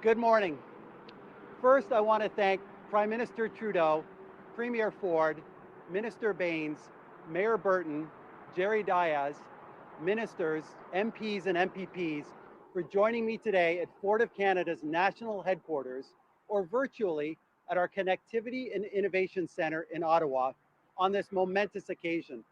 Good morning. First, I want to thank Prime Minister Trudeau, Premier Ford, Minister Bains, Mayor Burton, Jerry Diaz, ministers, MPs, and MPPs for joining me today at Ford of Canada's national headquarters, or virtually at our Connectivity and Innovation Centre in Ottawa on this momentous occasion.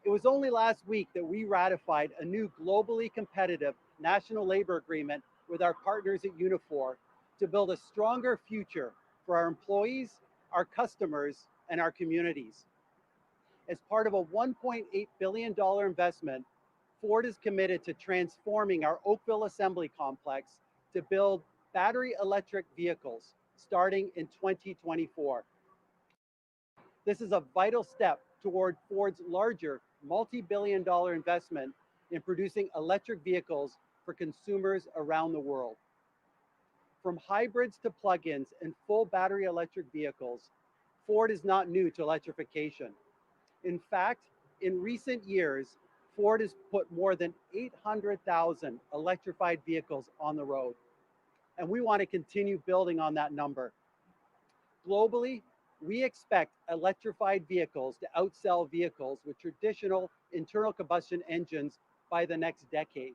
It was only last week that we ratified a new globally competitive national labor agreement with our partners at Unifor to build a stronger future for our employees, our customers, and our communities. As part of a $1.8 billion investment, Ford is committed to transforming our Oakville assembly complex to build battery electric vehicles starting in 2024. This is a vital step toward Ford's larger multi-billion dollar investment in producing electric vehicles for consumers around the world. From hybrids to plug-ins and full battery electric vehicles, Ford is not new to electrification. In fact, in recent years, Ford has put more than 800,000 electrified vehicles on the road, and we want to continue building on that number. Globally, we expect electrified vehicles to outsell vehicles with traditional internal combustion engines by the next decade.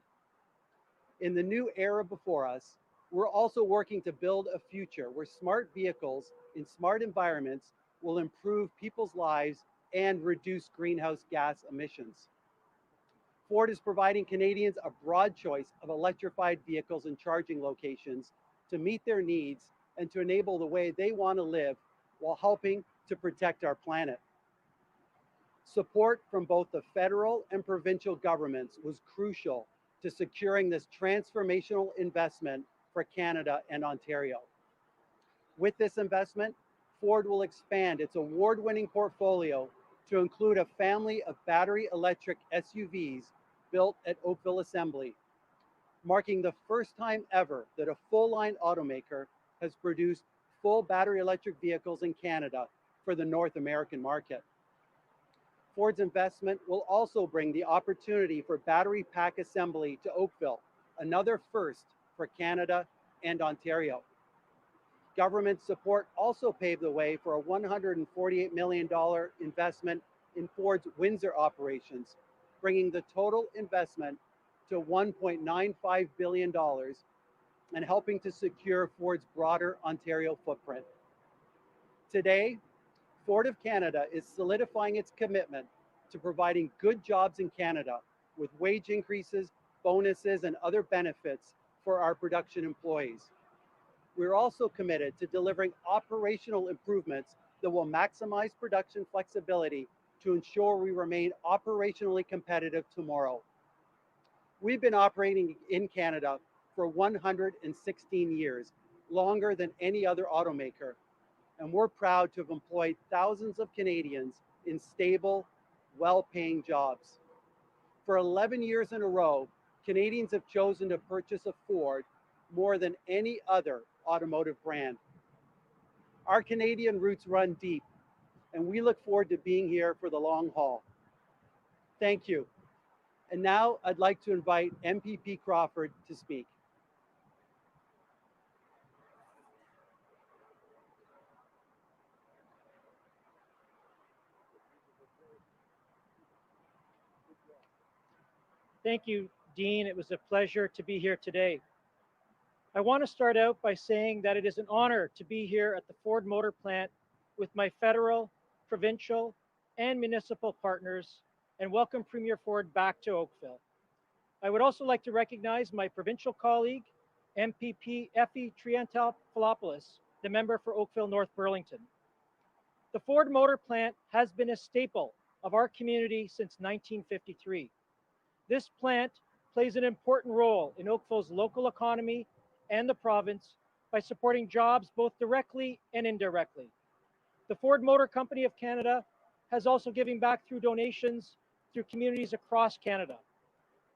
In the new era before us, we're also working to build a future where smart vehicles in smart environments will improve people's lives and reduce greenhouse gas emissions. Ford is providing Canadians a broad choice of electrified vehicles and charging locations to meet their needs and to enable the way they want to live while helping to protect our planet. Support from both the federal and provincial governments was crucial to securing this transformational investment for Canada and Ontario. With this investment, Ford will expand its award-winning portfolio to include a family of battery electric SUVs built at Oakville Assembly, marking the first time ever that a full-line automaker has produced full battery electric vehicles in Canada for the North American market. Ford's investment will also bring the opportunity for battery pack assembly to Oakville, another first for Canada and Ontario. Government support also paved the way for a $148 million investment in Ford's Windsor operations, bringing the total investment to $1.95 billion and helping to secure Ford's broader Ontario footprint. Today, Ford of Canada is solidifying its commitment to providing good jobs in Canada with wage increases, bonuses, and other benefits for our production employees. We're also committed to delivering operational improvements that will maximize production flexibility to ensure we remain operationally competitive tomorrow. We've been operating in Canada for 116 years, longer than any other automaker, and we're proud to have employed thousands of Canadians in stable, well-paying jobs. For 11 years in a row, Canadians have chosen to purchase a Ford more than any other automotive brand. Our Canadian roots run deep, and we look forward to being here for the long haul. Thank you. And now I'd like to invite MPP Crawford to speak. Thank you, Dean. It was a pleasure to be here today. I want to start out by saying that it is an honor to be here at the Ford Motor Plant with my federal, provincial, and municipal partners and welcome Premier Ford back to Oakville. I would also like to recognize my provincial colleague, MPP Effie Triantafilopoulos, the member for Oakville North Burlington. The Ford Motor Plant has been a staple of our community since 1953. This plant plays an important role in Oakville's local economy and the province by supporting jobs both directly and indirectly. The Ford Motor Company of Canada has also given back through donations through communities across Canada.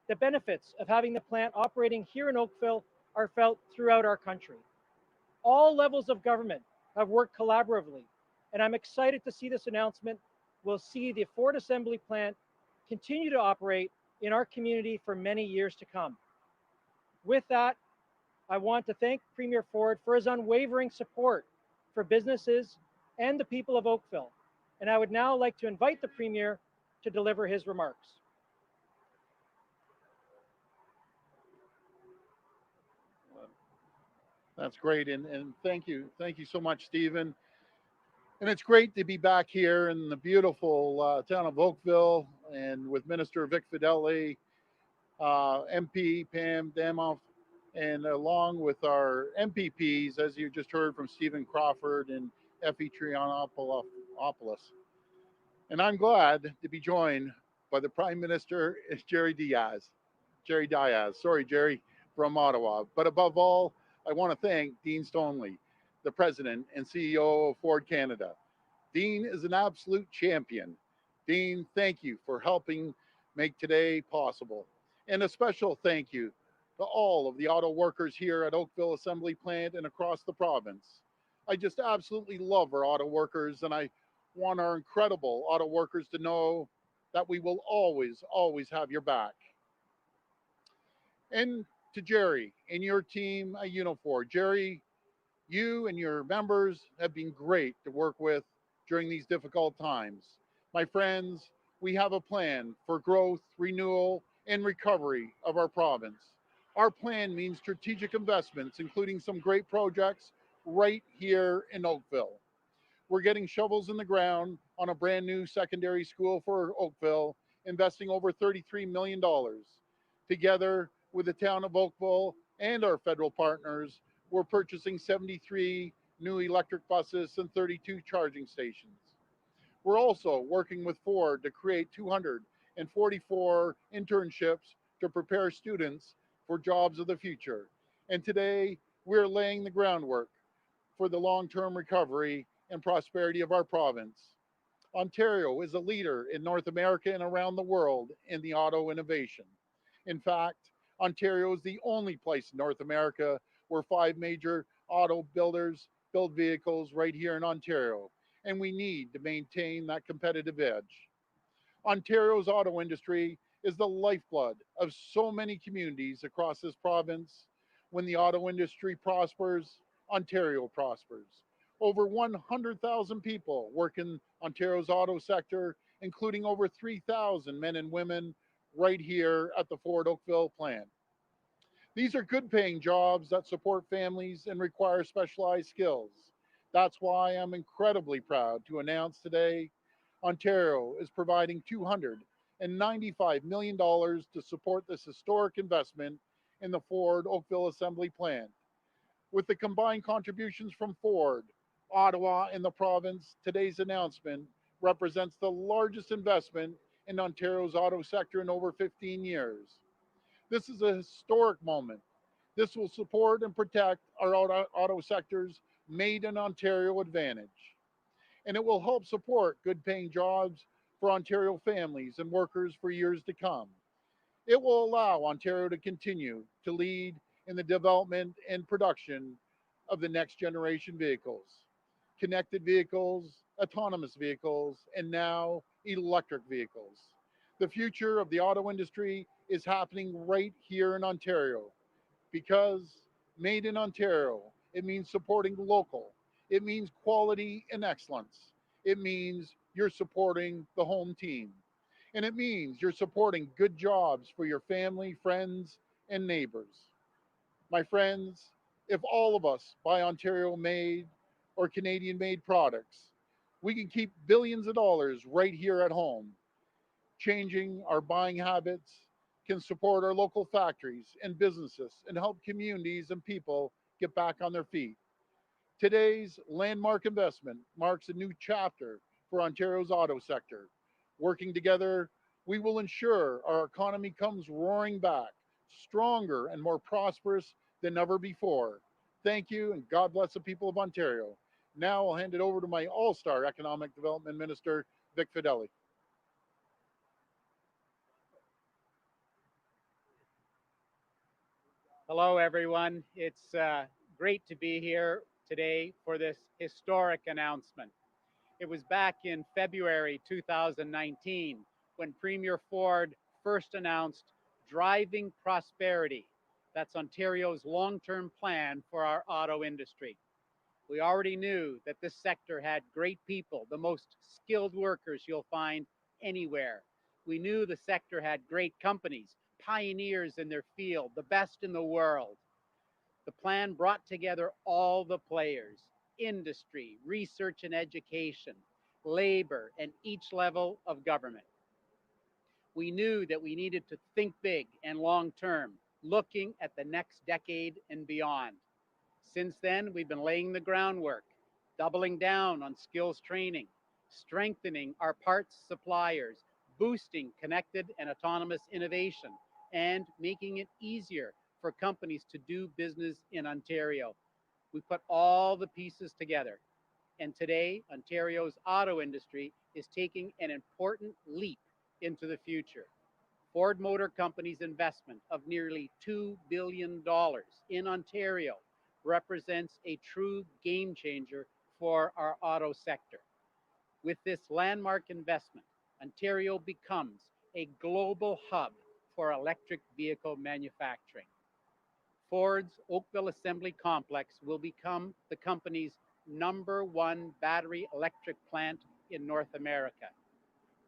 The benefits of having the plant operating here in Oakville are felt throughout our country. All levels of government have worked collaboratively, and I'm excited to see this announcement will see the Ford Assembly Plant continue to operate in our community for many years to come. With that, I want to thank Premier Ford for his unwavering support for businesses and the people of Oakville. And I would now like to invite the Premier to deliver his remarks. That's great, and thank you so much, Stephen. And it's great to be back here in the beautiful town of Oakville, and with Minister Vic Fedeli, MP Pam Damoff, and along with our MPPs, as you just heard from Stephen Crawford and Effie Trianopoulos. And I'm glad to be joined by the Prime Minister, Jerry Diaz, sorry, Jerry, from Ottawa. But above all, I want to thank Dean Stoneley, the President and CEO of Ford Canada. Dean is an absolute champion. Dean, thank you for helping make today possible. And a special thank you to all of the auto workers here at Oakville Assembly Plant and across the province. I just absolutely love our auto workers, and I want our incredible auto workers to know that we will always, always have your back. And to Jerry and your team at Unifor. Jerry, you and your members have been great to work with during these difficult times. My friends, we have a plan for growth, renewal, and recovery of our province. Our plan means strategic investments, including some great projects right here in Oakville. We're getting shovels in the ground on a brand new secondary school for Oakville, investing over $33 million. Together with the town of Oakville and our federal partners, we're purchasing 73 new electric buses and 32 charging stations. We're also working with Ford to create 244 internships to prepare students for jobs of the future. And today, we're laying the groundwork for the long term recovery and prosperity of our province. Ontario is a leader in North America and around the world in the auto innovation. In fact, Ontario is the only place in North America where five major auto builders build vehicles right here in Ontario, and we need to maintain that competitive edge. Ontario's auto industry is the lifeblood of so many communities across this province. When the auto industry prospers, Ontario prospers. Over 100,000 people work in Ontario's auto sector, including over 3,000 men and women right here at the Ford Oakville plant. These are good paying jobs that support families and require specialized skills. That's why I'm incredibly proud to announce today Ontario is providing $295 million to support this historic investment in the Ford Oakville Assembly Plant. With the combined contributions from Ford, Ottawa, and the province, today's announcement represents the largest investment in Ontario's auto sector in over 15 years. This is a historic moment. This will support and protect our auto sector's made in Ontario advantage. And it will help support good paying jobs for Ontario families and workers for years to come. It will allow Ontario to continue to lead in the development and production of the next generation vehicles, connected vehicles, autonomous vehicles, and now electric vehicles. The future of the auto industry is happening right here in Ontario because made in Ontario, it means supporting local, it means quality and excellence, it means you're supporting the home team, and it means you're supporting good jobs for your family, friends, and neighbors. My friends, if all of us buy Ontario made or Canadian made products, we can keep billions of dollars right here at home. Changing our buying habits can support our local factories and businesses and help communities and people get back on their feet. Today's landmark investment marks a new chapter for Ontario's auto sector. Working together, we will ensure our economy comes roaring back, stronger and more prosperous than ever before. Thank you, and God bless the people of Ontario. Now I'll hand it over to my all star Economic Development Minister, Vic Fedeli. Hello, everyone. It's great to be here today for this historic announcement. It was back in February 2019 when Premier Ford first announced Driving Prosperity, That's Ontario's long-term plan for our auto industry. We already knew that this sector had great people, the most skilled workers you'll find anywhere. We knew the sector had great companies, pioneers in their field, the best in the world. The plan brought together all the players, industry, research and education, labor, and each level of government. We knew that we needed to think big and long term, looking at the next decade and beyond. Since then, we've been laying the groundwork, doubling down on skills training, strengthening our parts suppliers, boosting connected and autonomous innovation, and making it easier for companies to do business in Ontario. We put all the pieces together, and today, Ontario's auto industry is taking an important leap into the future. Ford Motor Company's investment of nearly $2 billion in Ontario represents a true game changer for our auto sector. With this landmark investment, Ontario becomes a global hub for electric vehicle manufacturing. Ford's Oakville Assembly Complex will become the company's #1 battery electric plant in North America.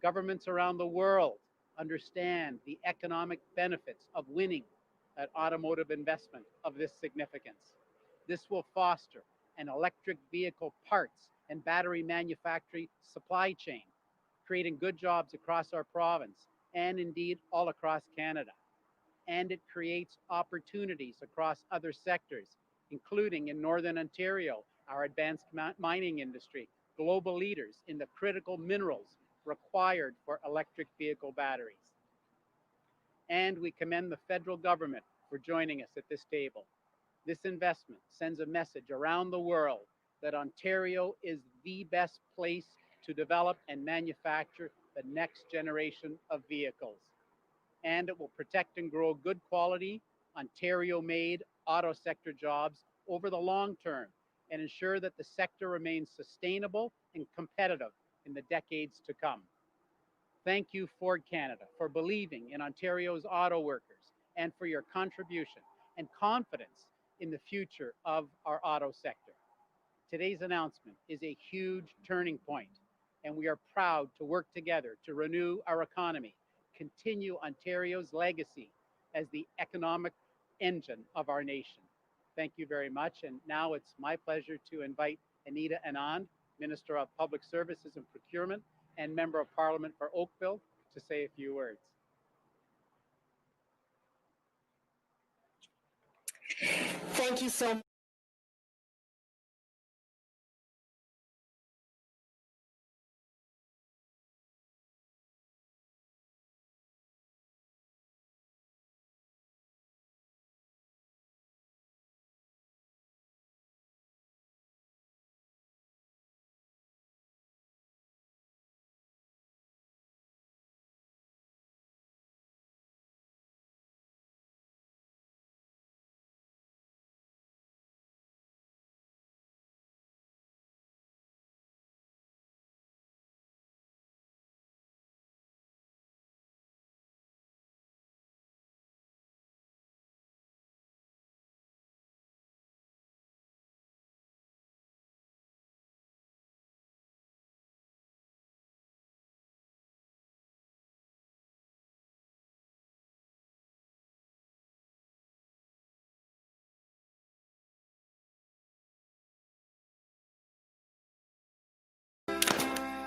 Governments around the world understand the economic benefits of winning an automotive investment of this significance. This will foster an electric vehicle parts and battery manufacturing supply chain, creating good jobs across our province and indeed all across Canada. And it creates opportunities across other sectors, including in Northern Ontario, our advanced mining industry, global leaders in the critical minerals required for electric vehicle batteries. And we commend the federal government for joining us at this table. This investment sends a message around the world that Ontario is the best place to develop and manufacture the next generation of vehicles. And it will protect and grow good quality, Ontario-made auto sector jobs over the long term and ensure that the sector remains sustainable and competitive in the decades to come. Thank you, Ford Canada, for believing in Ontario's auto workers and for your contribution and confidence in the future of our auto sector. Today's announcement is a huge turning point, and we are proud to work together to renew our economy, continue Ontario's legacy as the economic engine of our nation. Thank you very much. And now it's my pleasure to invite Anita Anand, Minister of Public Services and Procurement and Member of Parliament for Oakville, to say a few words. Thank you so much.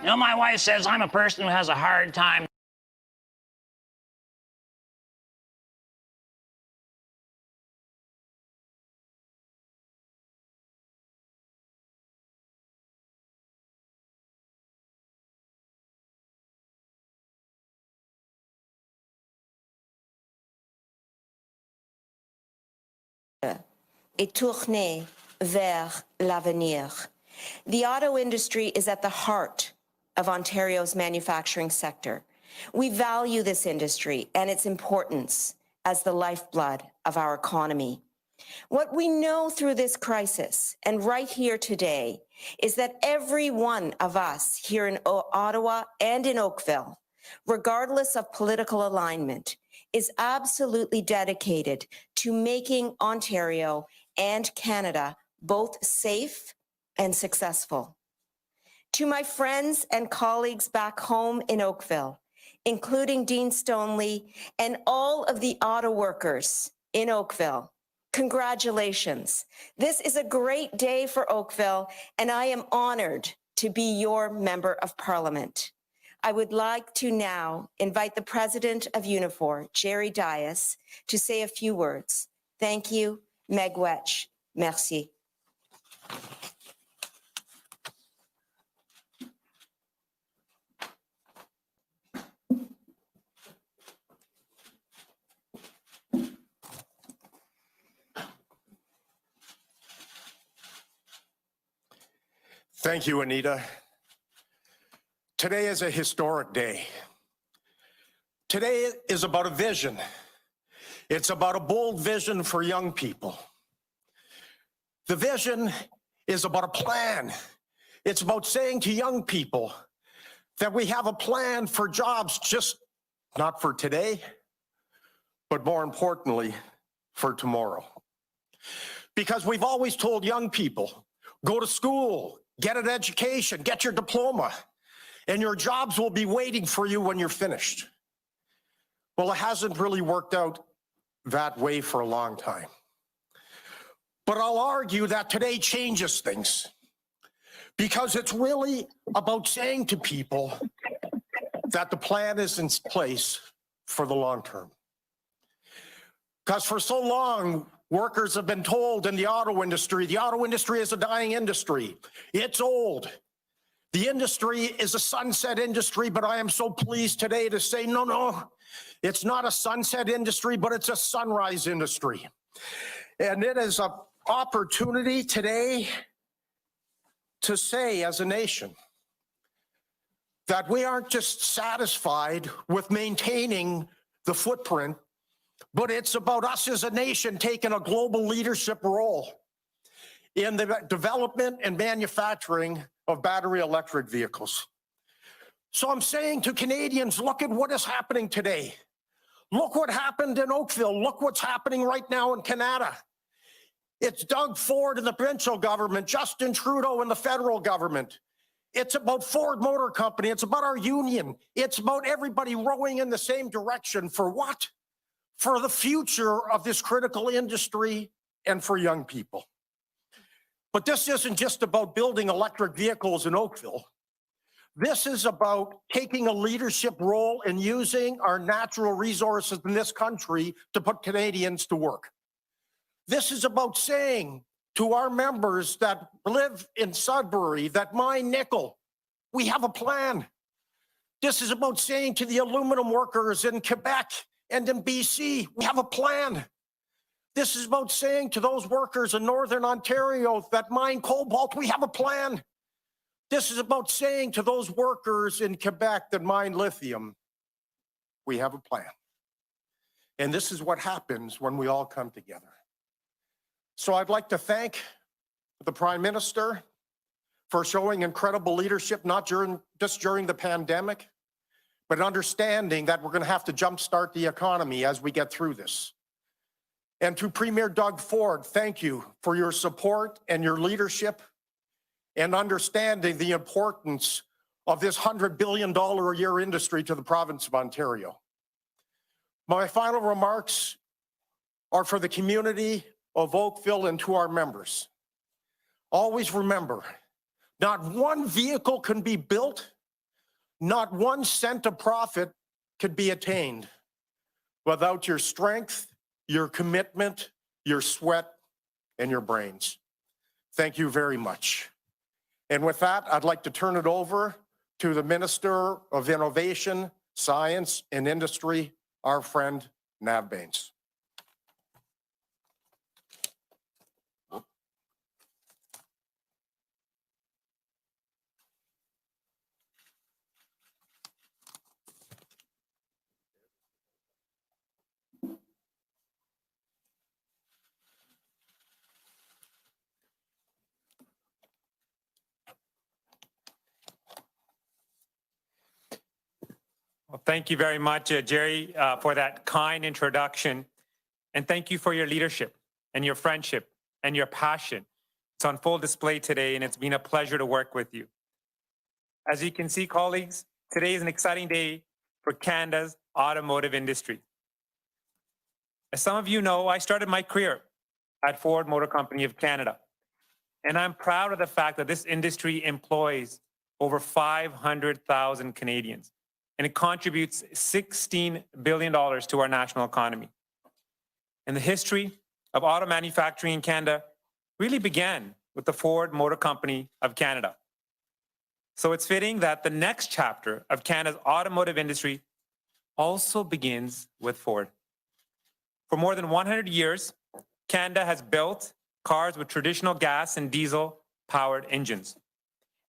You know, my wife says I'm a person who has a hard time. Et tourner vers l'avenir. The auto industry is at the heart of Ontario's manufacturing sector. We value this industry and its importance as the lifeblood of our economy. What we know through this crisis and right here today is that every one of us here in Ottawa and in Oakville, regardless of political alignment, is absolutely dedicated to making Ontario and Canada both safe and successful. To my friends and colleagues back home in Oakville, including Dean Stoneley and all of the auto workers in Oakville, congratulations. This is a great day for Oakville, and I am honored to be your Member of Parliament. I would like to now invite the President of Unifor, Jerry Dias, to say a few words. Thank you. Megwetch. Merci. Thank you, Anita. Today is a historic day. Today is about a vision. It's about a bold vision for young people. The vision is about a plan. It's about saying to young people that we have a plan for jobs, just not for today, but more importantly, for tomorrow. Because we've always told young people, go to school, get an education, get your diploma, and your jobs will be waiting for you when you're finished. Well, it hasn't really worked out that way for a long time. But I'll argue that today changes things, because it's really about saying to people that the plan is in place for the long term. Because for so long, workers have been told in the auto industry is a dying industry. It's old. The industry is a sunset industry, but I am so pleased today to say, no, it's not a sunset industry, but it's a sunrise industry. And it is an opportunity today to say as a nation that we aren't just satisfied with maintaining the footprint, but it's about us as a nation taking a global leadership role in the development and manufacturing of battery electric vehicles. So I'm saying to Canadians, look at what is happening today. Look what happened in Oakville. Look what's happening right now in Canada. It's Doug Ford and the provincial government, Justin Trudeau and the federal government. It's about Ford Motor Company. It's about our union. It's about everybody rowing in the same direction. For what? For the future of this critical industry and for young people. But this isn't just about building electric vehicles in Oakville. This is about taking a leadership role in using our natural resources in this country to put Canadians to work. This is about saying to our members that live in Sudbury, that mine nickel, we have a plan. This is about saying to the aluminum workers in Quebec and in BC, we have a plan. This is about saying to those workers in Northern Ontario that mine cobalt, we have a plan. This is about saying to those workers in Quebec that mine lithium, we have a plan. And this is what happens when we all come together. So I'd like to thank the Prime Minister for showing incredible leadership, not just during the pandemic, but understanding that we're going to have to jumpstart the economy as we get through this. And to Premier Doug Ford, thank you for your support and your leadership and understanding the importance of this $100 billion a year industry to the province of Ontario. My final remarks are for the community of Oakville and to our members. Always remember, not one vehicle can be built, not 1 cent of profit could be attained without your strength, your commitment, your sweat, and your brains. Thank you very much. And with that, I'd like to turn it over to the Minister of Innovation, Science, and Industry, our friend, Nav Bains. Well, Thank you very much, Jerry, for that kind introduction. And thank you for your leadership and your friendship and your passion. It's on full display today, and it's been a pleasure to work with you. As you can see, colleagues, today is an exciting day for Canada's automotive industry. As some of you know, I started my career at Ford Motor Company of Canada, and I'm proud of the fact that this industry employs over 500,000 Canadians, and it contributes $16 billion to our national economy. And the history of auto manufacturing in Canada really began with the Ford Motor Company of Canada. So it's fitting that the next chapter of Canada's automotive industry also begins with Ford. For more than 100 years, Canada has built cars with traditional gas and diesel-powered engines.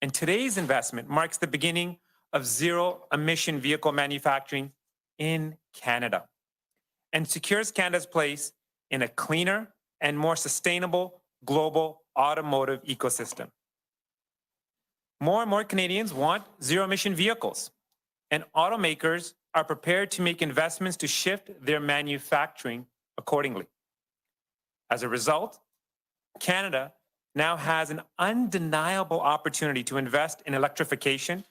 And today's investment marks the beginning of zero-emission vehicle manufacturing in Canada and secures Canada's place in a cleaner and more sustainable global automotive ecosystem. More and more Canadians want zero-emission vehicles, and automakers are prepared to make investments to shift their manufacturing accordingly. As a result, Canada now has an undeniable opportunity to invest in electrification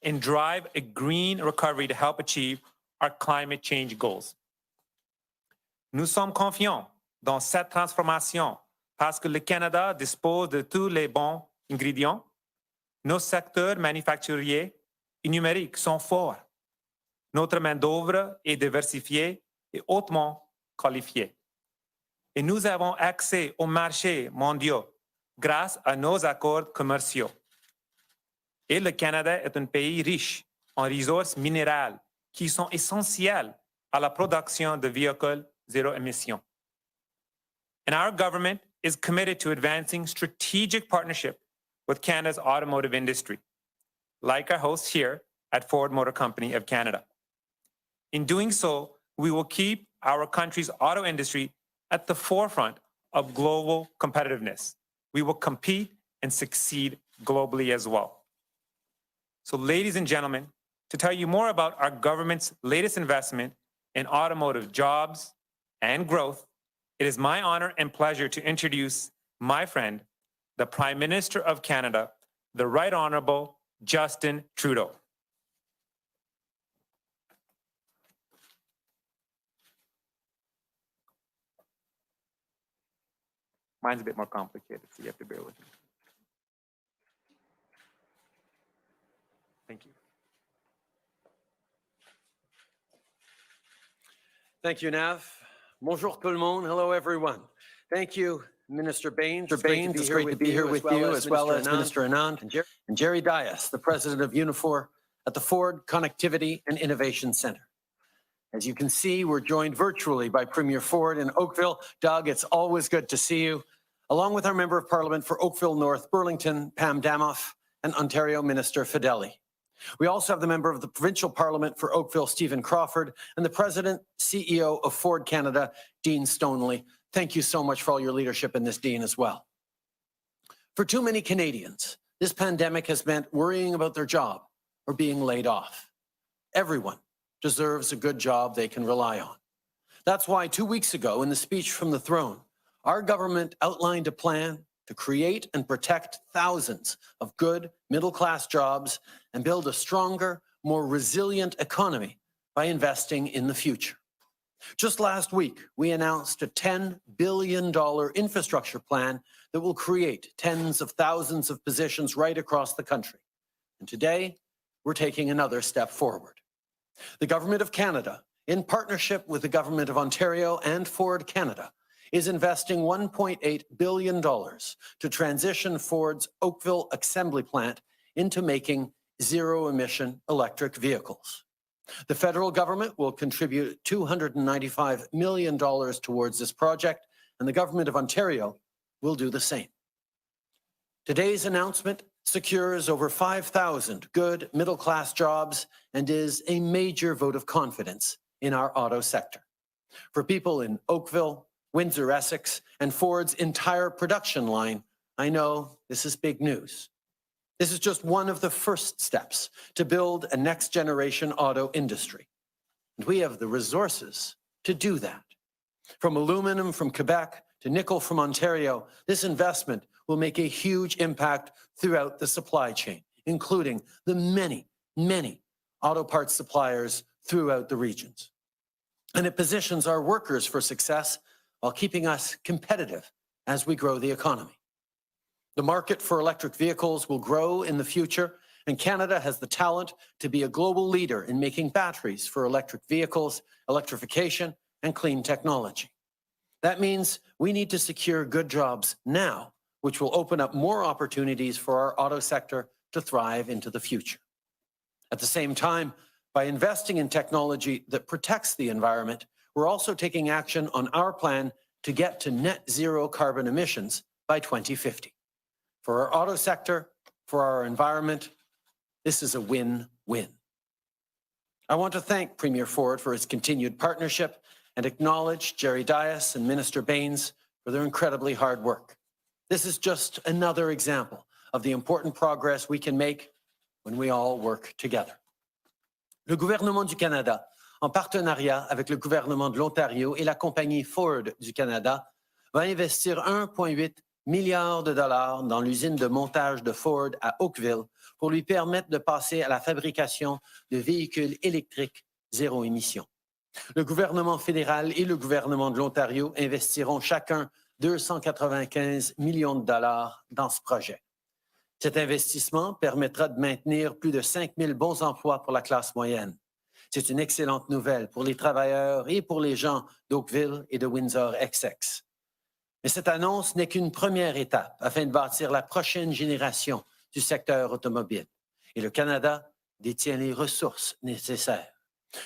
and drive a green recovery to help achieve our climate change goals. Nous sommes confiants dans cette transformation parce que le Canada dispose de tous les bons ingrédients. Nos secteurs manufacturiers et numériques sont forts. Notre main-d'œuvre est diversifiée et hautement qualifiée. Et nous avons accès aux marchés mondiaux grâce à nos accords commerciaux. Et le Canada est un pays riche en ressources minérales qui sont essentielles à la production de véhicules zéro émission. And our government is committed to advancing strategic partnership with Canada's automotive industry, like our hosts here at Ford Motor Company of Canada. In doing so, we will keep our country's auto industry at the forefront of global competitiveness. We will compete and succeed globally as well. So, ladies and gentlemen, to tell you more about our government's latest investment in automotive jobs and growth, it is my honor and pleasure to introduce my friend, the Prime Minister of Canada, the Right Honourable Justin Trudeau. Mine's a bit more complicated, so you have to bear with me. Thank you. Thank you, Nav. Bonjour tout le monde. Hello, everyone. Thank you, Minister Bains. It's great to be here with you, as well as Minister Anand and Jerry Dias, the President of Unifor at the Ford Connectivity and Innovation Center. As you can see, we're joined virtually by Premier Ford in Oakville. Doug, it's always good to see you, along with our Member of Parliament for Oakville North Burlington, Pam Damoff, and Ontario Minister Fedeli. We also have the Member of the Provincial Parliament for Oakville, Stephen Crawford, and the President, CEO of Ford Canada, Dean Stoneley. Thank you so much for all your leadership in this, Dean, as well. For too many Canadians, this pandemic has meant worrying about their job or being laid off. Everyone deserves a good job they can rely on. That's why 2 weeks ago, in the speech from the throne, our government outlined a plan to create and protect thousands of good middle-class jobs and build a stronger, more resilient economy by investing in the future. Just last week, we announced a $10 billion infrastructure plan that will create tens of thousands of positions right across the country. And today, we're taking another step forward. The Government of Canada, in partnership with the Government of Ontario and Ford Canada, is investing $1.8 billion to transition Ford's Oakville assembly plant into making zero-emission electric vehicles. The federal government will contribute $295 million towards this project, and the Government of Ontario will do the same. Today's announcement secures over 5,000 good middle-class jobs and is a major vote of confidence in our auto sector. For people in Oakville, Windsor, Essex, and Ford's entire production line, I know this is big news. This is just one of the first steps to build a next-generation auto industry. And we have the resources to do that. From aluminum from Quebec to nickel from Ontario, this investment will make a huge impact throughout the supply chain, including the many, many auto parts suppliers throughout the regions. And it positions our workers for success while keeping us competitive as we grow the economy. The market for electric vehicles will grow in the future, and Canada has the talent to be a global leader in making batteries for electric vehicles, electrification, and clean technology. That means we need to secure good jobs now, which will open up more opportunities for our auto sector to thrive into the future. At the same time, by investing in technology that protects the environment, we're also taking action on our plan to get to net zero carbon emissions by 2050. For our auto sector, for our environment, this is a win-win. I want to thank Premier Ford for his continued partnership and acknowledge Jerry Dias and Minister Bains for their incredibly hard work. This is just another example of the important progress we can make when we all work together. Le gouvernement du Canada, en partenariat avec le gouvernement de l'Ontario et la compagnie Ford du Canada, va investir 1,8 milliard de dollars dans l'usine de montage de Ford à Oakville pour lui permettre de passer à la fabrication de véhicules électriques zéro émission. Le gouvernement fédéral et le gouvernement de l'Ontario investiront chacun 295 millions de dollars dans ce projet. Cet investissement permettra de maintenir plus de 5 000 bons emplois pour la classe moyenne. C'est une excellente nouvelle pour les travailleurs et pour les gens d'Oakville et de Windsor-Essex. Mais cette annonce n'est qu'une première étape afin de bâtir la prochaine génération du secteur automobile. Et le Canada détient les ressources nécessaires.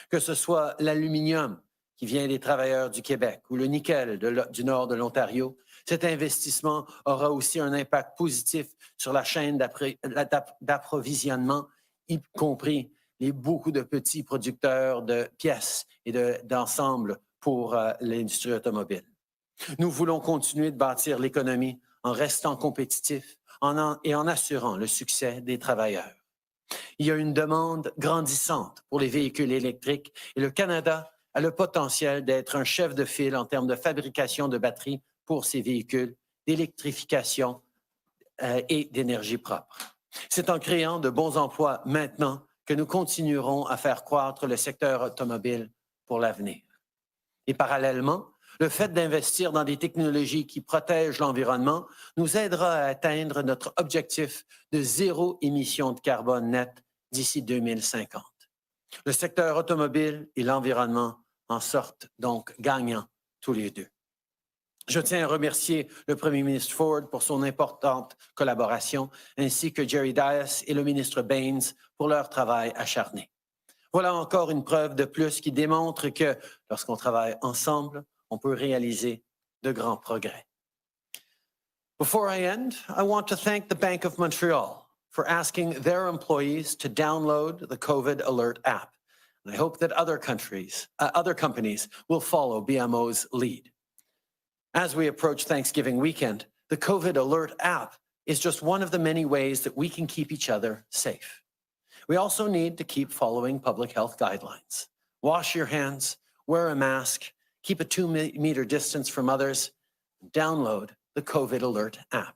Que ce soit l'aluminium qui vient des travailleurs du Québec ou le nickel du nord de l'Ontario, cet investissement aura aussi un impact positif sur la chaîne d'approvisionnement, y compris beaucoup de petits producteurs de pièces et d'ensembles pour l'industrie automobile. Nous voulons continuer de bâtir l'économie en restant compétitifs et en assurant le succès des travailleurs. Il y a une demande grandissante pour les véhicules électriques et le Canada a le potentiel d'être un chef de file en termes de fabrication de batteries pour ces véhicules, d'électrification et d'énergie propre. C'est en créant de bons emplois maintenant que nous continuerons à faire croître le secteur automobile pour l'avenir. Et parallèlement, le fait d'investir dans des technologies qui protègent l'environnement nous aidera à atteindre notre objectif de zéro émission de carbone net d'ici 2050. Le secteur automobile et l'environnement en sortent donc gagnants tous les deux. Je tiens à remercier le Premier ministre Ford pour son importante collaboration, ainsi que Jerry Dias et le ministre Bains pour leur travail acharné. Voilà encore une preuve de plus qui démontre que lorsqu'on travaille ensemble, on peut réaliser de grands progrès. Before I end, I want to thank the Bank of Montreal for asking their employees to download the COVID Alert app. And I hope that other companies will follow BMO's lead. As we approach Thanksgiving weekend, the COVID Alert app is just one of the many ways that we can keep each other safe. We also need to keep following public health guidelines. Wash your hands, wear a mask, keep a 2-meter distance from others, download the COVID Alert app.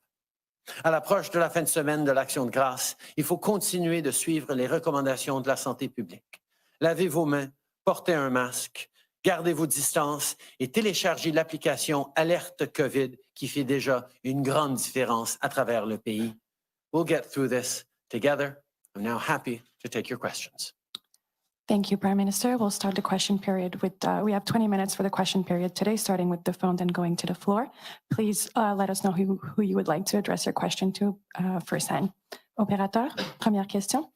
À l'approche de la fin de semaine de l'Action de grâce, il faut continuer de suivre les recommandations de la santé publique. Lavez vos mains, portez un masque, gardez vos distances et téléchargez l'application Alerte COVID qui fait déjà une grande différence à travers le pays. We'll get through this together. I'm now happy to take your questions. Thank you, Prime Minister. We'll start the question period with, we have 20 minutes for the question period today, starting with the phone, then going to the floor. Please let us know who you would like to address your question to firsthand. Opérateur, première question.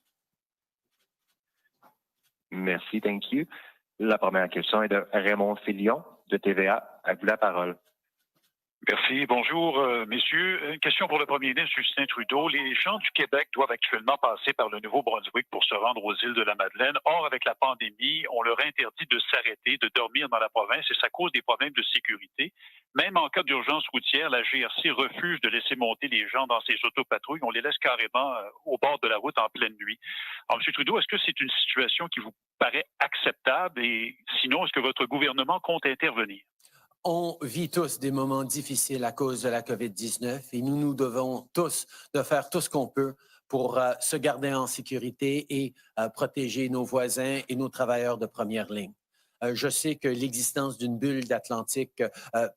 Merci, thank you. La première question est de Raymond Filion de TVA. À vous la parole. Merci. Bonjour, messieurs. Une question pour le premier ministre Justin Trudeau. Les gens du Québec doivent actuellement passer par le Nouveau-Brunswick pour se rendre aux îles de la Madeleine. Or, avec la pandémie, on leur interdit de s'arrêter, de dormir dans la province et ça cause des problèmes de sécurité. Même en cas d'urgence routière, la GRC refuse de laisser monter les gens dans ses autopatrouilles. On les laisse carrément au bord de la route en pleine nuit. Alors, M. Trudeau, est-ce que c'est une situation qui vous paraît acceptable et sinon, est-ce que votre gouvernement compte intervenir? On vit tous des moments difficiles à cause de la COVID-19 et nous devons tous de faire tout ce qu'on peut pour se garder en sécurité et protéger nos voisins et nos travailleurs de première ligne. Je sais que l'existence d'une bulle d'Atlantique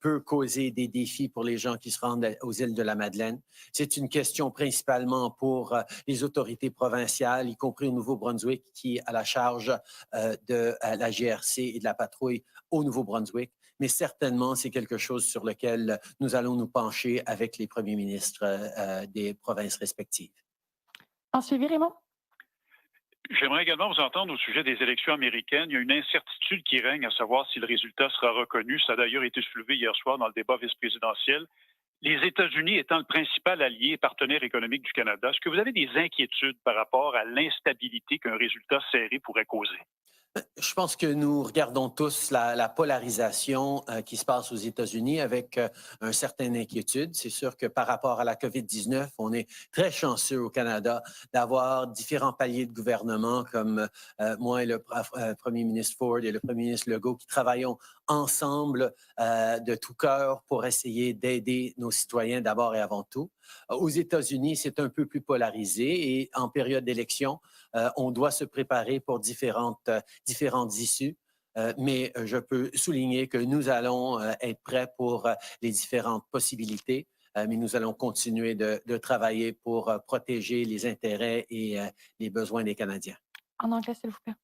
peut causer des défis pour les gens qui se rendent aux îles de la Madeleine. C'est une question principalement pour les autorités provinciales, y compris au Nouveau-Brunswick, qui a la charge de la GRC et de la patrouille au Nouveau-Brunswick. Mais certainement, c'est quelque chose sur lequel nous allons nous pencher avec les premiers ministres des provinces respectives. En suivi, Raymond? J'aimerais également vous entendre au sujet des élections américaines. Il y a une incertitude qui règne à savoir si le résultat sera reconnu. Ça a d'ailleurs été soulevé hier soir dans le débat vice-présidentiel. Les États-Unis étant le principal allié et partenaire économique du Canada, est-ce que vous avez des inquiétudes par rapport à l'instabilité qu'un résultat serré pourrait causer? Je pense que nous regardons tous la polarisation qui se passe aux États-Unis avec une certaine inquiétude. C'est sûr que par rapport à la COVID-19, on est très chanceux au Canada d'avoir différents paliers de gouvernement comme moi et le premier ministre Ford et le premier ministre Legault qui travaillons ensemble de tout cœur pour essayer d'aider nos citoyens d'abord et avant tout. Aux États-Unis, c'est un peu plus polarisé et en période d'élection, on doit se préparer pour différentes issues. Mais je peux souligner que nous allons être prêts pour les différentes possibilités, mais nous allons continuer de travailler pour protéger les intérêts et les besoins des Canadiens. En anglais, s'il vous plaît.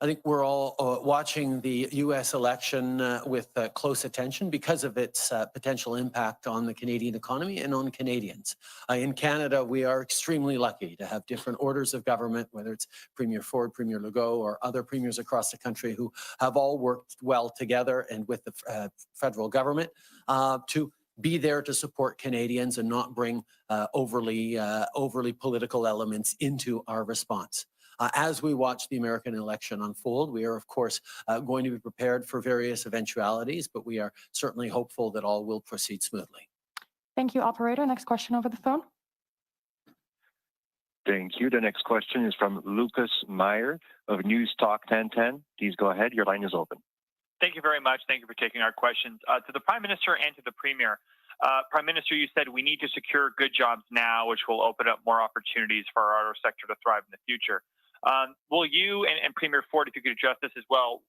I think we're all watching the U.S. election with close attention because of its potential impact on the Canadian economy and on Canadians. In Canada, we are extremely lucky to have different orders of government, whether it's Premier Ford, Premier Legault, or other premiers across the country who have all worked well together and with the federal government to be there to support Canadians and not bring overly political elements into our response. As we watch the American election unfold, we are, of course, going to be prepared for various eventualities, but we are certainly hopeful that all will proceed smoothly. Thank you, operator. Next question over the phone. Thank you. The next question is from Lucas Meyer of News Talk 1010. Please go ahead. Your line is open. Thank you very much. Thank you for taking our questions. To the Prime Minister and to the Premier. Prime Minister, you said we need to secure good jobs now, which will open up more opportunities for our auto sector to thrive in the future. Will you and Premier Ford, if you could address this as well,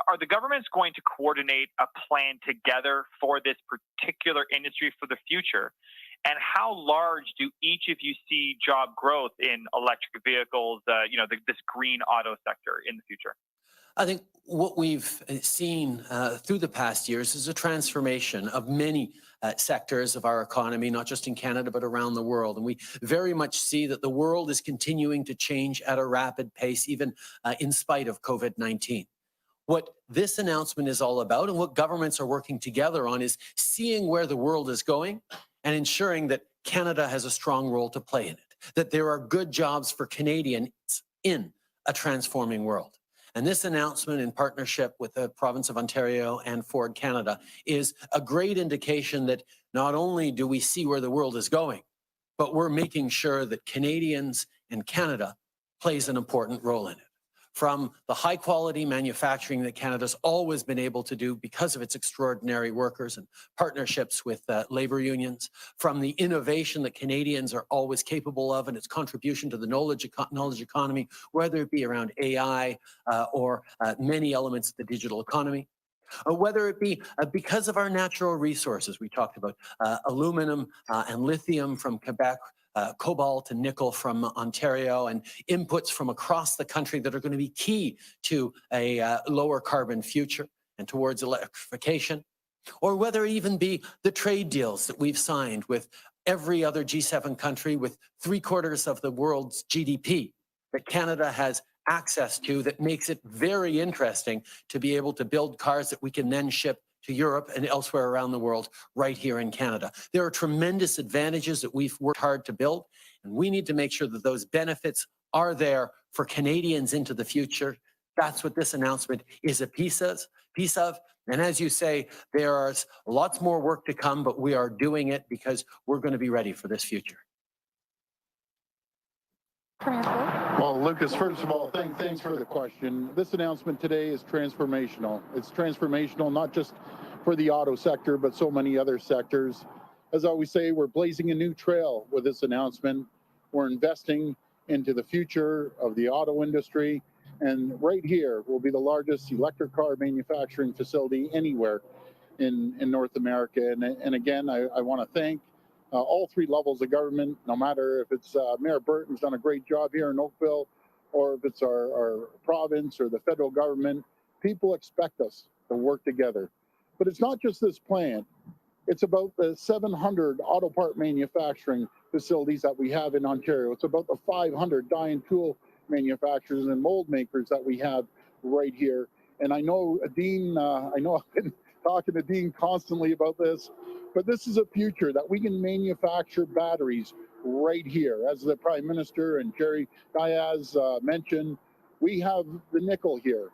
are the governments going to coordinate a plan together for this particular industry for the future? And how large do each of you see job growth in electric vehicles, this green auto sector in the future? I think what we've seen through the past years is a transformation of many sectors of our economy, not just in Canada, but around the world. And we very much see that the world is continuing to change at a rapid pace, even in spite of COVID-19. What this announcement is all about and what governments are working together on is seeing where the world is going and ensuring that Canada has a strong role to play in it, that there are good jobs for Canadians in a transforming world. And this announcement in partnership with the province of Ontario and Ford Canada is a great indication that not only do we see where the world is going, but we're making sure that Canadians and Canada plays an important role in it. From the high quality manufacturing that Canada's always been able to do because of its extraordinary workers and partnerships with labor unions, from the innovation that Canadians are always capable of and its contribution to the knowledge economy, whether it be around AI or many elements of the digital economy, whether it be because of our natural resources. We talked about aluminum and lithium from Quebec, cobalt and nickel from Ontario, and inputs from across the country that are going to be key to a lower carbon future and towards electrification, or whether it even be the trade deals that we've signed with every other G7 country with 3/4 of the world's GDP that Canada has access to, that makes it very interesting to be able to build cars that we can then ship to Europe and elsewhere around the world right here in Canada. There are tremendous advantages that we've worked hard to build, and we need to make sure that those benefits are there for Canadians into the future. That's what this announcement is a piece of. And as you say, there's lots more work to come, but we are doing it because we're going to be ready for this future. Well, Lucas, first of all, thanks for the question. This announcement today is transformational. It's transformational not just for the auto sector, but so many other sectors. As I always say, we're blazing a new trail with this announcement. We're investing into the future of the auto industry. And right here will be the largest electric car manufacturing facility anywhere in North America. And again, I want to thank all three levels of government, no matter if it's Mayor Burton's done a great job here in Oakville, or if it's our province or the federal government. People expect us to work together. But it's not just this plant. It's about the 700 auto part manufacturing facilities that we have in Ontario. It's about the 500 die and tool manufacturers and mold makers that we have right here. And I know, Dean, I know I've been talking to Dean constantly about this, but this is a future that we can manufacture batteries right here. As the Prime Minister and Jerry Diaz mentioned, we have the nickel here.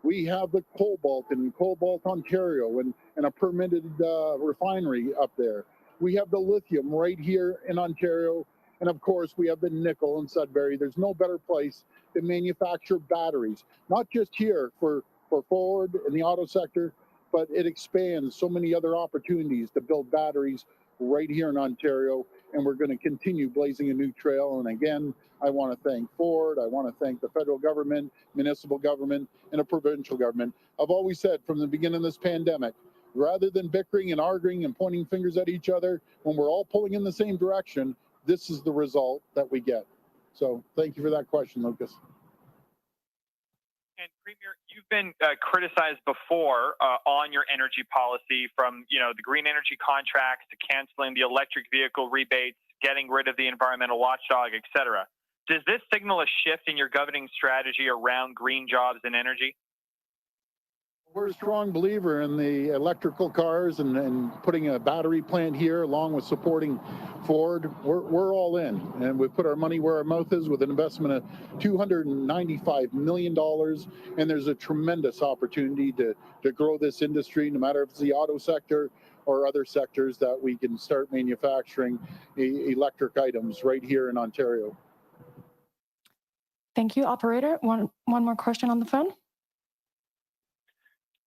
We have the cobalt in Cobalt, Ontario, and a permitted refinery up there. We have the lithium right here in Ontario. And of course, we have the nickel in Sudbury. There's no better place to manufacture batteries, not just here for Ford in the auto sector, but it expands so many other opportunities to build batteries right here in Ontario. And we're going to continue blazing a new trail. And again, I want to thank Ford. I want to thank the federal government, municipal government, and a provincial government. I've always said from the beginning of this pandemic, rather than bickering and arguing and pointing fingers at each other, when we're all pulling in the same direction, this is the result that we get. So thank you for that question, Lucas. And Premier, you've been criticized before on your energy policy, from the green energy contracts to canceling the electric vehicle rebates, getting rid of the environmental watchdog, et cetera. Does this signal a shift in your governing strategy around green jobs and energy? We're a strong believer in the electrical cars and putting a battery plant here along with supporting Ford. We're all in, and we put our money where our mouth is with an investment of $295 million. And there's a tremendous opportunity to grow this industry, no matter if it's the auto sector or other sectors, that we can start manufacturing electric items right here in Ontario. Thank you, operator. One more question on the phone.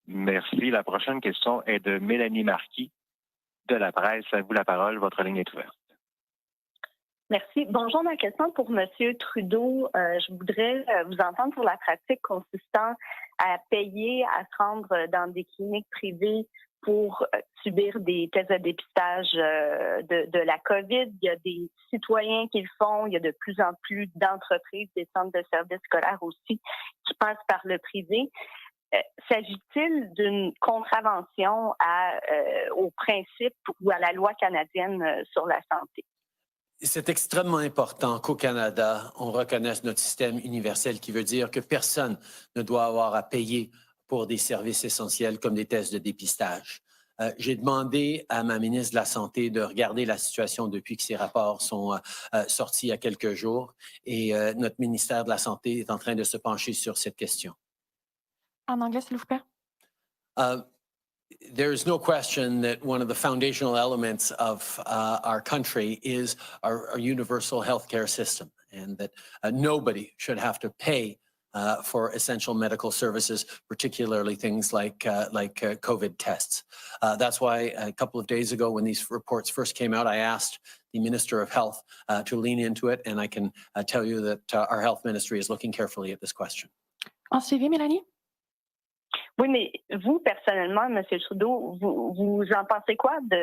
Merci. La prochaine question est de Mélanie Marquis de la presse. À vous la parole. Votre ligne est ouverte. Merci. Bonjour, ma question pour M. Trudeau. Je voudrais vous entendre sur la pratique consistant à payer, à se rendre dans des cliniques privées pour subir des tests de dépistage de la COVID. Il y a des citoyens qui le font. Il y a de plus en plus d'entreprises, des centres de services scolaires aussi, qui passent par le privé. S'agit-il d'une contravention au principe ou à la loi canadienne sur la santé? C'est extrêmement important qu'au Canada, on reconnaisse notre système universel, qui veut dire que personne ne doit avoir à payer pour des services essentiels comme des tests de dépistage. J'ai demandé à ma ministre de la Santé de regarder la situation depuis que ces rapports sont sortis il y a quelques jours, et notre ministère de la Santé est en train de se pencher sur cette question. En anglais, s'il vous plaît. There is no question that one of the foundational elements of our country is our universal healthcare system, and that nobody should have to pay for essential medical services, particularly things like COVID tests. That's why a couple of days ago, when these reports first came out, I asked the Minister of Health to lean into it, and I can tell you that our health ministry is looking carefully at this question. En suivi, Mélanie? Oui, mais vous, personnellement, M. Trudeau, vous en pensez quoi du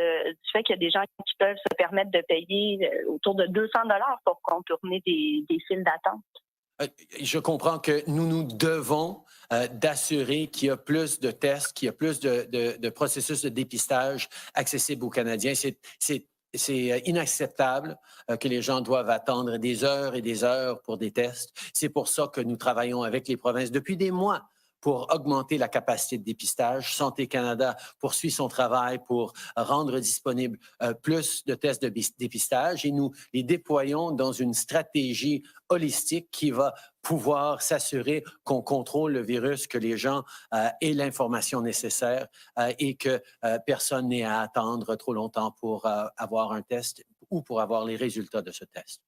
fait qu'il y a des gens qui peuvent se permettre de payer autour de 200 $ pour contourner des files d'attente? Je comprends que nous devons d'assurer qu'il y a plus de tests, qu'il y a plus de processus de dépistage accessibles aux Canadiens. C'est inacceptable que les gens doivent attendre des heures et des heures pour des tests. C'est pour ça que nous travaillons avec les provinces depuis des mois pour augmenter la capacité de dépistage. Santé Canada poursuit son travail pour rendre disponible plus de tests de dépistage et nous les déployons dans une stratégie holistique qui va pouvoir s'assurer qu'on contrôle le virus, que les gens aient l'information nécessaire et que personne n'ait à attendre trop longtemps pour avoir un test ou pour avoir les résultats de ce test.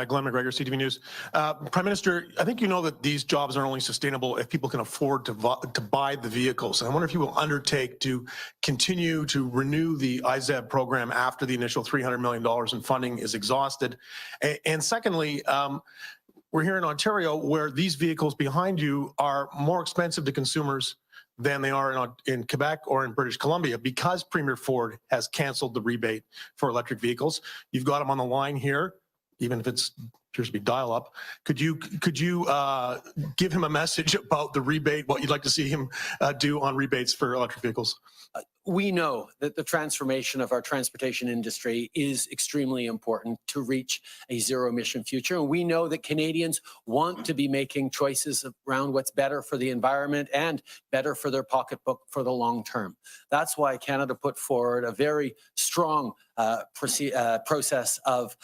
Glenn McGregor, CTV News. Prime Minister, I think you know that these jobs are only sustainable if people can afford to buy the vehicles. And I wonder if you will undertake to continue to renew the IZEB program after the initial $300 million in funding is exhausted. And secondly, we're here in Ontario where these vehicles behind you are more expensive to consumers than they are in Quebec or in British Columbia because Premier Ford has canceled the rebate for electric vehicles. You've got them on the line here, even if it appears to be dial-up. Could you give him a message about the rebate, what you'd like to see him do on rebates for electric vehicles? We know that the transformation of our transportation industry is extremely important to reach a zero-emission future. And we know that Canadians want to be making choices around what's better for the environment and better for their pocketbook for the long term. That's why Canada put forward a very strong process of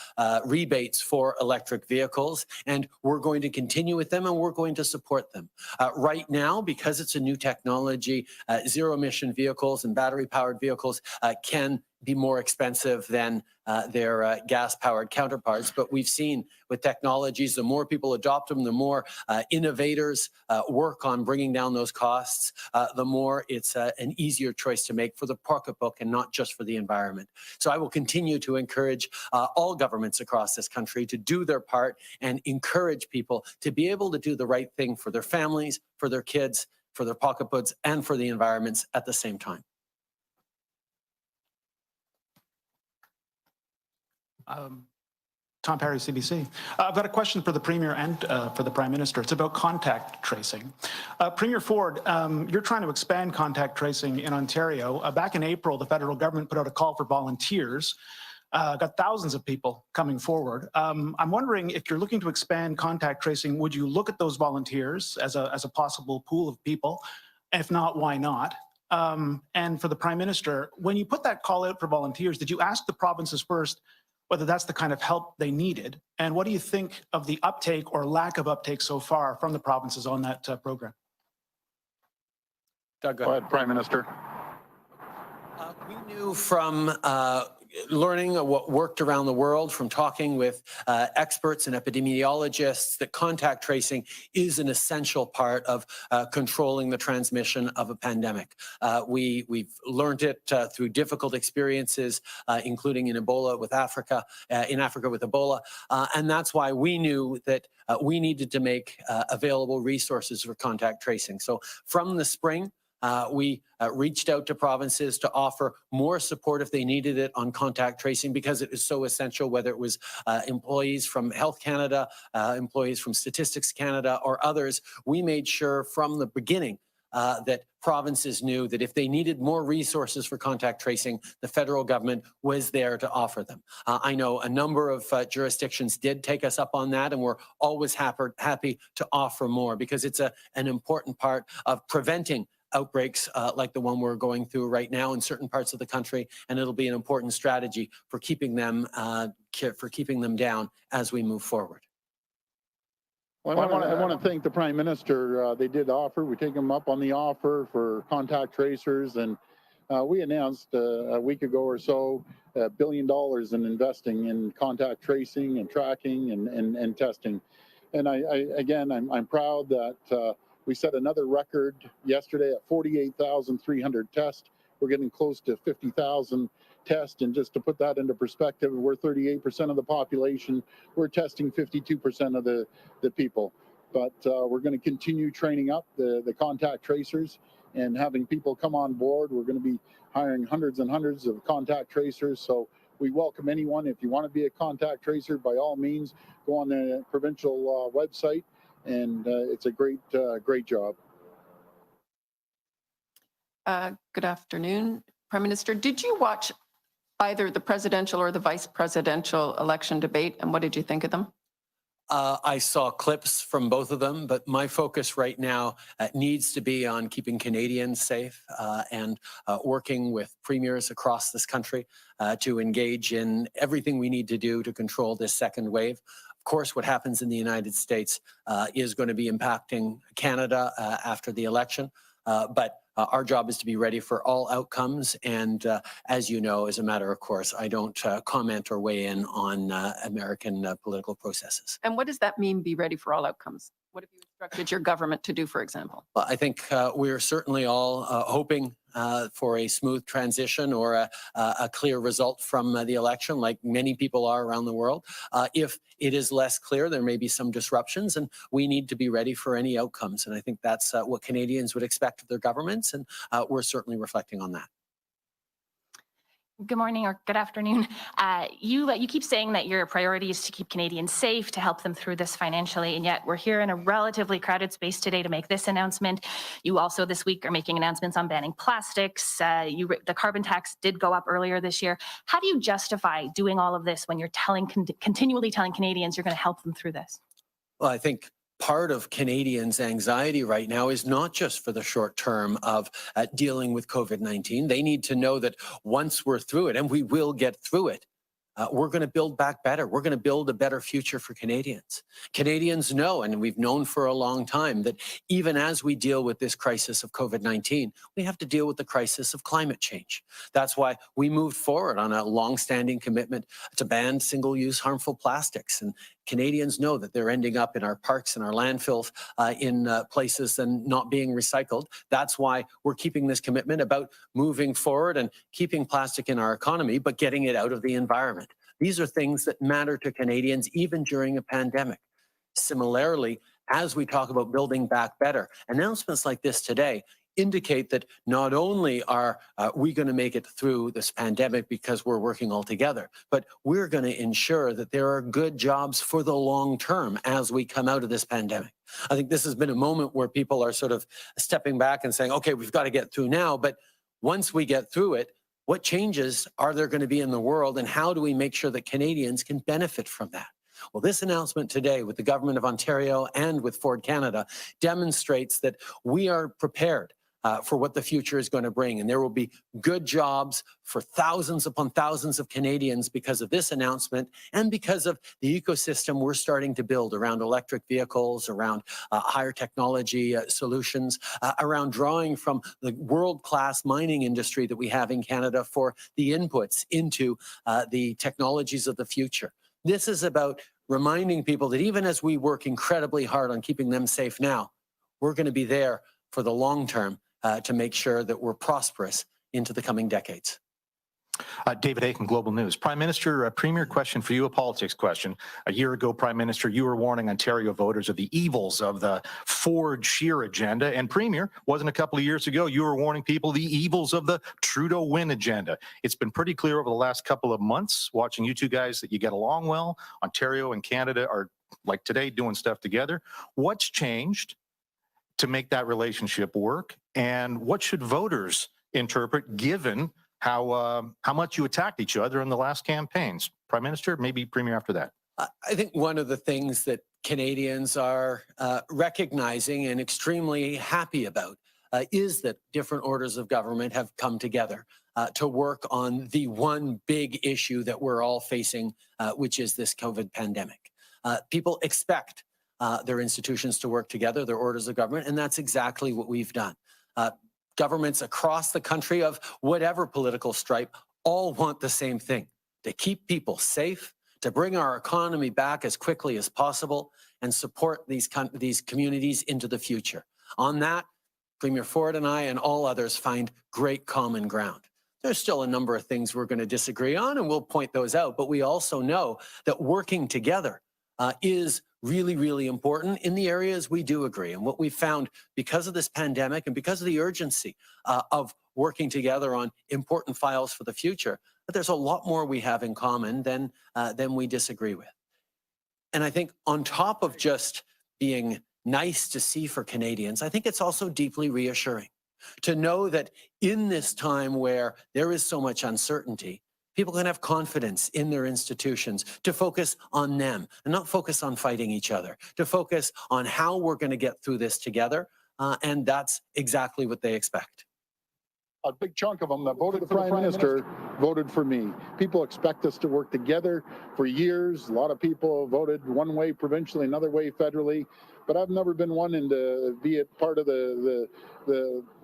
rebates for electric vehicles, and we're going to continue with them and we're going to support them. Right now, because it's a new technology, zero-emission vehicles and battery-powered vehicles can be more expensive than their gas-powered counterparts. But we've seen with technologies, the more people adopt them, the more innovators work on bringing down those costs, the more it's an easier choice to make for the pocketbook and not just for the environment. So I will continue to encourage all governments across this country to do their part and encourage people to be able to do the right thing for their families, for their kids, for their pocketbooks, and for the environments at the same time. Tom Perry, CBC. I've got a question for the Premier and for the Prime Minister. It's about contact tracing. Premier Ford, you're trying to expand contact tracing in Ontario. Back in April, the federal government put out a call for volunteers. Got thousands of people coming forward. I'm wondering if you're looking to expand contact tracing, would you look at those volunteers as a possible pool of people? If not, why not? And for the Prime Minister, when you put that call out for volunteers, did you ask the provinces first whether that's the kind of help they needed? And what do you think of the uptake or lack of uptake so far from the provinces on that program? Doug, go ahead, Prime Minister. We knew from learning what worked around the world, from talking with experts and epidemiologists, that contact tracing is an essential part of controlling the transmission of a pandemic. We've learned it through difficult experiences, including in Ebola with Africa, in Africa with Ebola, and that's why we knew that we needed to make available resources for contact tracing. So from the spring, we reached out to provinces to offer more support if they needed it on contact tracing because it is so essential, whether it was employees from Health Canada, employees from Statistics Canada, or others. We made sure from the beginning that provinces knew that if they needed more resources for contact tracing, the federal government was there to offer them. I know a number of jurisdictions did take us up on that, and we're always happy to offer more because it's an important part of preventing outbreaks like the one we're going through right now in certain parts of the country, and it'll be an important strategy for keeping them down as we move forward. Well, I want to thank the Prime Minister. They did offer. We take them up on the offer for contact tracers, and we announced a week ago or so $1 billion in investing in contact tracing and tracking and testing. And I'm proud that we set another record yesterday at 48,300 tests. We're getting close to 50,000 tests. And just to put that into perspective, we're 38% of the population. We're testing 52% of the people. But we're going to continue training up the contact tracers and having people come on board. We're going to be hiring hundreds and hundreds of contact tracers. So we welcome anyone. If you want to be a contact tracer, by all means, go on the provincial website. And it's a great job. Good afternoon, Prime Minister. Did you watch either the presidential or the vice presidential election debate, and what did you think of them? I saw clips from both of them, but my focus right now needs to be on keeping Canadians safe and working with premiers across this country to engage in everything we need to do to control this second wave. Of course, what happens in the United States is going to be impacting Canada after the election, but our job is to be ready for all outcomes. And as you know, as a matter of course, I don't comment or weigh in on American political processes. And what does that mean, be ready for all outcomes? What have you instructed your government to do, for example? Well, I think we're certainly all hoping for a smooth transition or a clear result from the election, like many people are around the world. If it is less clear, there may be some disruptions, and we need to be ready for any outcomes. And I think that's what Canadians would expect of their governments, and we're certainly reflecting on that. Good morning or good afternoon. You keep saying that your priority is to keep Canadians safe, to help them through this financially, and yet we're here in a relatively crowded space today to make this announcement. You also this week are making announcements on banning plastics. The carbon tax did go up earlier this year. How do you justify doing all of this when you're continually telling Canadians you're going to help them through this? Well, I think part of Canadians' anxiety right now is not just for the short term of dealing with COVID-19. They need to know that once we're through it, and we will get through it, we're going to build back better. We're going to build a better future for Canadians. Canadians know, and we've known for a long time, that even as we deal with this crisis of COVID-19, we have to deal with the crisis of climate change. That's why we moved forward on a long-standing commitment to ban single-use harmful plastics. And Canadians know that they're ending up in our parks and our landfills in places and not being recycled. That's why we're keeping this commitment about moving forward and keeping plastic in our economy, but getting it out of the environment. These are things that matter to Canadians even during a pandemic. Similarly, as we talk about building back better, announcements like this today indicate that not only are we going to make it through this pandemic because we're working all together, but we're going to ensure that there are good jobs for the long term as we come out of this pandemic. I think this has been a moment where people are sort of stepping back and saying, okay, we've got to get through now, but once we get through it, what changes are there going to be in the world, and how do we make sure that Canadians can benefit from that? Well, this announcement today with the Government of Ontario and with Ford Canada demonstrates that we are prepared for what the future is going to bring. And there will be good jobs for thousands upon thousands of Canadians because of this announcement and because of the ecosystem we're starting to build around electric vehicles, around higher technology solutions, around drawing from the world-class mining industry that we have in Canada for the inputs into the technologies of the future. This is about reminding people that even as we work incredibly hard on keeping them safe now, we're going to be there for the long term to make sure that we're prosperous into the coming decades. David Aiken, Global News. Prime Minister, a premier question for you, a politics question. A year ago, Prime Minister, you were warning Ontario voters of the evils of the Ford-Scheer agenda. And Premier, wasn't a couple of years ago, you were warning people the evils of the Trudeau win agenda. It's been pretty clear over the last couple of months, watching you two guys, that you get along well. Ontario and Canada are, like today, doing stuff together. What's changed to make that relationship work? And what should voters interpret, given how much you attacked each other in the last campaigns? Prime Minister, maybe Premier after that. I think one of the things that Canadians are recognizing and extremely happy about is that different orders of government have come together to work on the one big issue that we're all facing, which is this COVID pandemic. People expect their institutions to work together, their orders of government, and that's exactly what we've done. Governments across the country of whatever political stripe all want the same thing: to keep people safe, to bring our economy back as quickly as possible, and support these communities into the future. On that, Premier Ford and I and all others find great common ground. There's still a number of things we're going to disagree on, and we'll point those out, but we also know that working together is really, really important in the areas we do agree. And what we found because of this pandemic and because of the urgency of working together on important files for the future, that there's a lot more we have in common than we disagree with. And I think on top of just being nice to see for Canadians, I think it's also deeply reassuring to know that in this time where there is so much uncertainty, People can have confidence in their institutions to focus on them and not focus on fighting each other, to focus on how we're going to get through this together. And that's exactly what they expect. A big chunk of them that voted for the Prime Minister voted for me. People expect us to work together for years. A lot of people voted one way provincially, another way federally. But I've never been one to be a part of the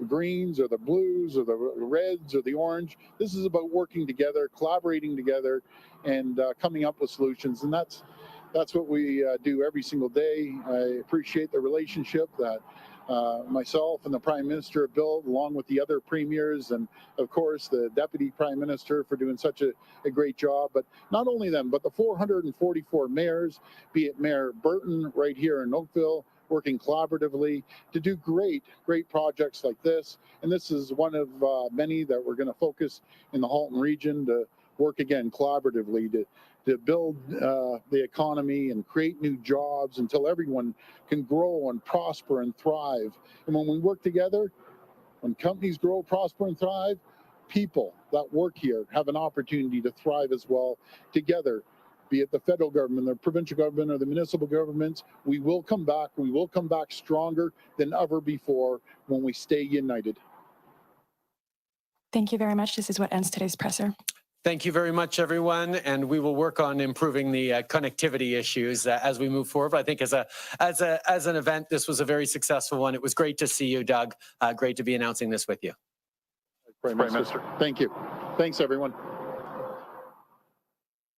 greens or the blues or the reds or the orange. This is about working together, collaborating together, and coming up with solutions. And that's what we do every single day. I appreciate the relationship that myself and the Prime Minister have built, along with the other premiers and, of course, the Deputy Prime Minister for doing such a great job. But not only them, but the 444 mayors, be it Mayor Burton right here in Oakville, working collaboratively to do great projects like this. And this is one of many that we're going to focus in the Halton region to work again collaboratively to build the economy and create new jobs until everyone can grow and prosper and thrive. And when we work together, when companies grow, prosper, and thrive, people that work here have an opportunity to thrive as well together. Be it the federal government, the provincial government, or the municipal governments, we will come back. We will come back stronger than ever before when we stay united. Thank you very much. This is what ends today's presser. Thank you very much, everyone, and we will work on improving the connectivity issues as we move forward. I think as an event, this was a very successful one. It was great to see you, Doug. Great to be announcing this with you. Prime Minister. Thank you. Thanks, everyone.